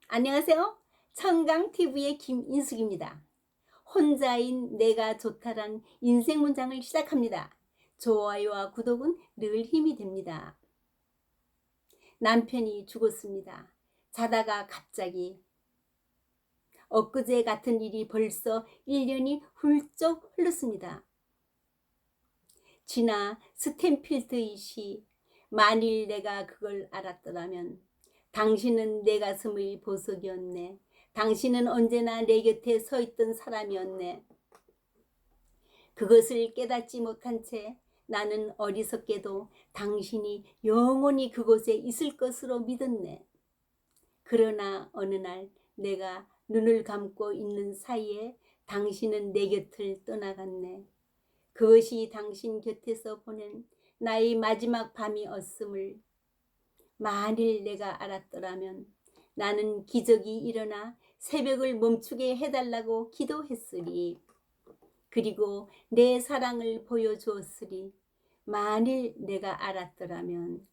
안녕하세요. 청강TV의 김인숙입니다. 혼자인 내가 좋다란 인생 문장을 시작합니다. 좋아요와 구독은 늘 힘이 됩니다. 남편이 죽었습니다. 자다가 갑자기 엊그제 같은 일이 벌써 1년이 훌쩍 흘렀습니다. 지나 스탠필드의 시 만일 내가 그걸 알았더라면 당신은 내 가슴의 보석이었네. 당신은 언제나 내 곁에 서 있던 사람이었네. 그것을 깨닫지 못한 채 나는 어리석게도 당신이 영원히 그곳에 있을 것으로 믿었네. 그러나 어느 날 내가 눈을 감고 있는 사이에 당신은 내 곁을 떠나갔네. 그것이 당신 곁에서 보낸 나의 마지막 밤이었음을 만일 내가 알았더라면 나는 기적이 일어나 새벽을 멈추게 해달라고 기도했으리. 그리고 내 사랑을 보여주었으리. 만일 내가 알았더라면.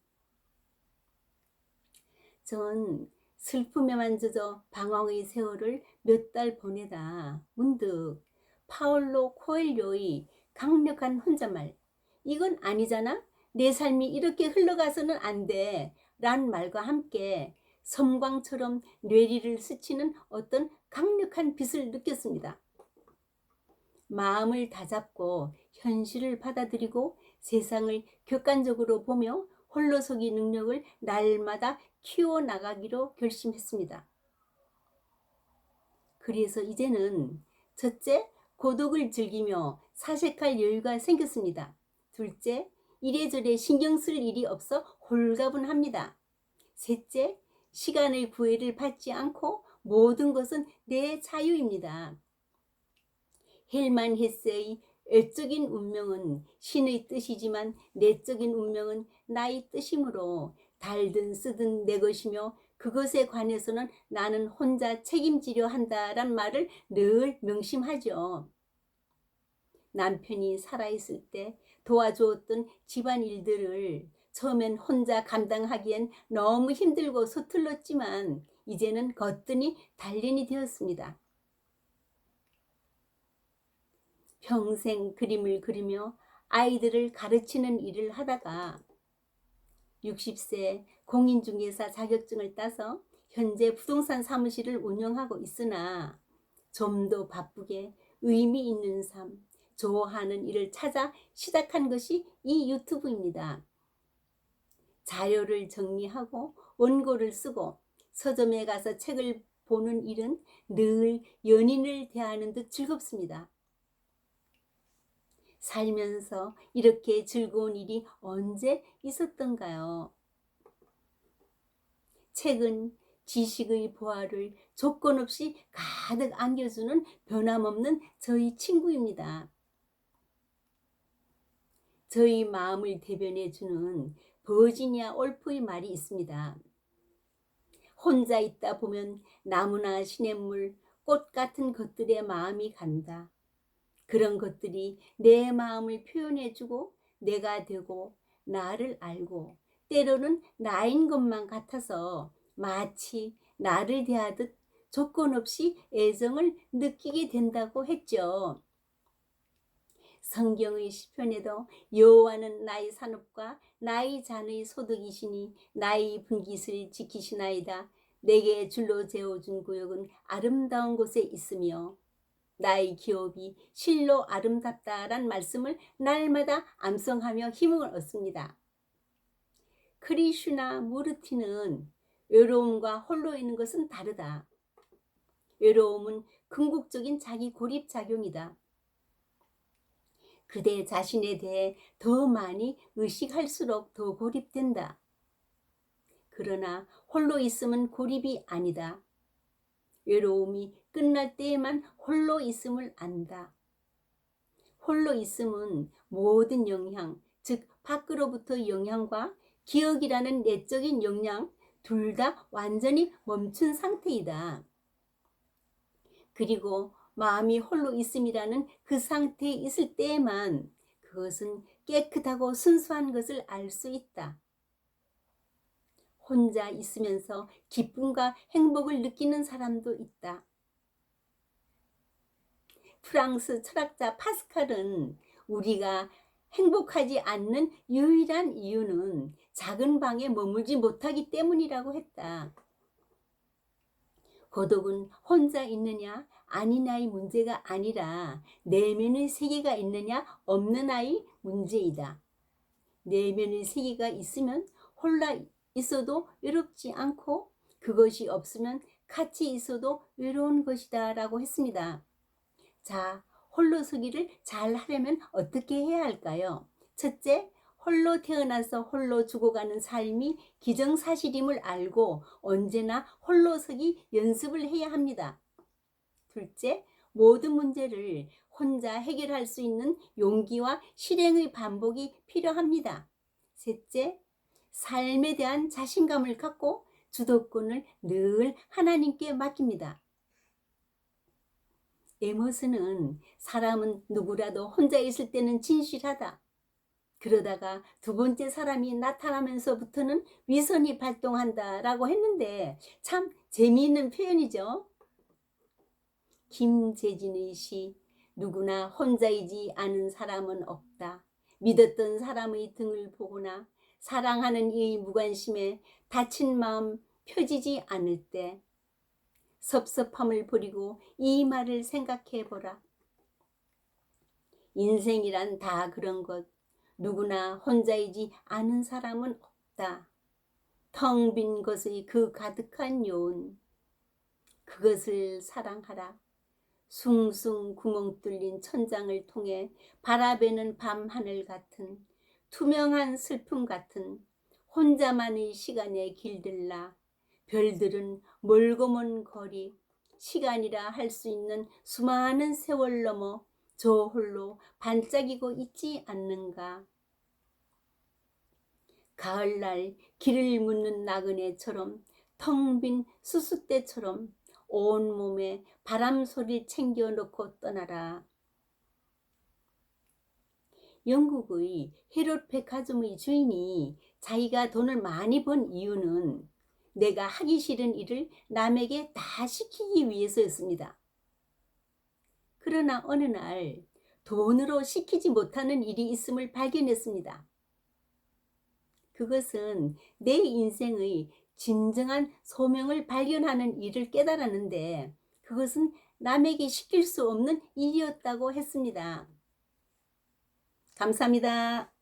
전 슬픔에만 젖어 방황의 세월을 몇 달 보내다 문득 파울로 코엘료의 강력한 혼잣말, 이건 아니잖아? 내 삶이 이렇게 흘러가서는 안 돼 란 말과 함께 섬광처럼 뇌리를 스치는 어떤 강력한 빛을 느꼈습니다. 마음을 다잡고 현실을 받아들이고 세상을 객관적으로 보며 홀로서기 능력을 날마다 키워나가기로 결심했습니다. 그래서 이제는 첫째, 고독을 즐기며 사색할 여유가 생겼습니다. 둘째, 이래저래 신경 쓸 일이 없어 홀가분합니다. 셋째, 시간의 구애를 받지 않고 모든 것은 내 자유입니다. 헬만 헤세의 외적인 운명은 신의 뜻이지만 내적인 운명은 나의 뜻이므로 달든 쓰든 내 것이며 그것에 관해서는 나는 혼자 책임지려 한다란 말을 늘 명심하죠. 남편이 살아있을 때 도와주었던 집안일들을 처음엔 혼자 감당하기엔 너무 힘들고 서툴렀지만 이제는 거뜬히 단련이 되었습니다. 평생 그림을 그리며 아이들을 가르치는 일을 하다가 60세 공인중개사 자격증을 따서 현재 부동산 사무실을 운영하고 있으나 좀 더 바쁘게 의미 있는 삶, 좋아하는 일을 찾아 시작한 것이 이 유튜브입니다. 자료를 정리하고 원고를 쓰고 서점에 가서 책을 보는 일은 늘 연인을 대하는 듯 즐겁습니다. 살면서 이렇게 즐거운 일이 언제 있었던가요? 책은 지식의 보화를 조건 없이 가득 안겨주는 변함없는 저희 친구입니다. 저희 마음을 대변해주는 버지니아 올프의 말이 있습니다. 혼자 있다 보면 나무나 시냇물, 꽃 같은 것들의 마음이 간다. 그런 것들이 내 마음을 표현해주고 내가 되고 나를 알고 때로는 나인 것만 같아서 마치 나를 대하듯 조건 없이 애정을 느끼게 된다고 했죠. 성경의 시편에도 여호와는 나의 산업과 나의 잔의 소득이시니 나의 분깃을 지키시나이다. 내게 줄로 재어준 구역은 아름다운 곳에 있으며 나의 기업이 실로 아름답다란 말씀을 날마다 암송하며 힘을 얻습니다. 크리슈나 무르티는 외로움과 홀로 있는 것은 다르다. 외로움은 궁극적인 자기 고립 작용이다. 그대 자신에 대해 더 많이 의식할수록 더 고립된다. 그러나 홀로 있음은 고립이 아니다. 외로움이 끝날 때에만 홀로 있음을 안다. 홀로 있음은 모든 영향, 즉 밖으로부터 영향과 기억이라는 내적인 영향 둘 다 완전히 멈춘 상태이다. 그리고 마음이 홀로 있음이라는 그 상태에 있을 때에만 그것은 깨끗하고 순수한 것을 알 수 있다. 혼자 있으면서 기쁨과 행복을 느끼는 사람도 있다. 프랑스 철학자 파스칼은 우리가 행복하지 않는 유일한 이유는 작은 방에 머물지 못하기 때문이라고 했다. 고독은 혼자 있느냐 아니냐의 문제가 아니라 내면의 세계가 있느냐 없느냐의 문제이다. 내면의 세계가 있으면 홀라 있어도 외롭지 않고 그것이 없으면 같이 있어도 외로운 것이다 라고 했습니다. 자, 홀로서기를 잘 하려면 어떻게 해야 할까요? 첫째, 홀로 태어나서 홀로 죽어가는 삶이 기정사실임을 알고 언제나 홀로서기 연습을 해야 합니다. 둘째, 모든 문제를 혼자 해결할 수 있는 용기와 실행의 반복이 필요합니다. 셋째, 삶에 대한 자신감을 갖고 주도권을 늘 하나님께 맡깁니다. 에머슨은 사람은 누구라도 혼자 있을 때는 진실하다. 그러다가 두 번째 사람이 나타나면서부터는 위선이 발동한다 라고 했는데 참 재미있는 표현이죠. 김재진의 시 누구나 혼자이지 않은 사람은 없다. 믿었던 사람의 등을 보거나 사랑하는 이의 무관심에 다친 마음 펴지지 않을 때 섭섭함을 버리고 이 말을 생각해 보라. 인생이란 다 그런 것. 누구나 혼자이지 않은 사람은 없다. 텅 빈 것의 그 가득한 요운. 그것을 사랑하라. 숭숭 구멍 뚫린 천장을 통해 바라보는 밤하늘 같은 투명한 슬픔 같은 혼자만의 시간에 길들라. 별들은 멀고 먼 거리, 시간이라 할 수 있는 수많은 세월 넘어 저 홀로 반짝이고 있지 않는가. 가을날 길을 묻는 나그네처럼 텅 빈 수수대처럼 온몸에 바람소리 챙겨 놓고 떠나라. 영국의 헤롯 백화점의 주인이 자기가 돈을 많이 번 이유는 내가 하기 싫은 일을 남에게 다 시키기 위해서였습니다. 그러나 어느 날 돈으로 시키지 못하는 일이 있음을 발견했습니다. 그것은 내 인생의 진정한 소명을 발견하는 일을 깨달았는데 그것은 남에게 시킬 수 없는 일이었다고 했습니다. 감사합니다.